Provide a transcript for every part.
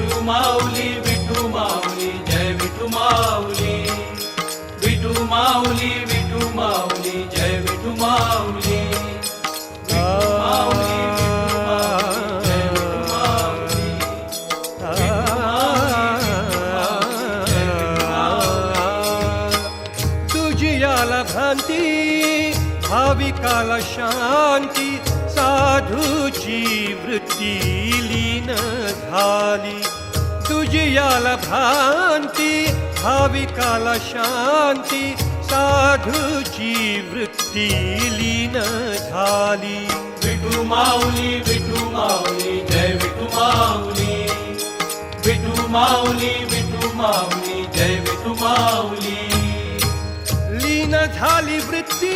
विठू माऊली जय विठू माऊली विठू माऊली जय विठू माऊली तुझियाला भ्रांती भाविकाला शांती साधूची वृत्ती लीन झाली तुझियाला भ्रांती भाविकाला शांती साधूची वृत्ती लीन झाली विठू माऊली जय विठू माऊली विठू माऊली जय विठू माऊली लीन झाली वृत्ती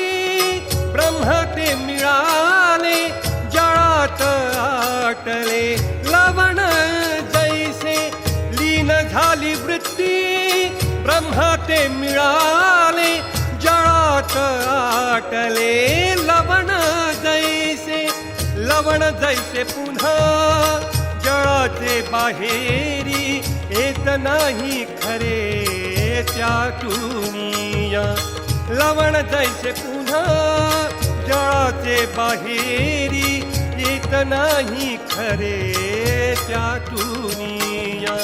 ब्रह्म ते मिळाले जळात आटले लवण जैसे लीन झाली वृत्ती ब्रह्म ते मिळाले जळात आटले लवण जैसे पुन्हा जळाचे बाहेरी येत नाही खरे त्यातुनिया लवण जैसे पुन्हा जळाचे बाहेरी येत नाही खरे त्यातुनिया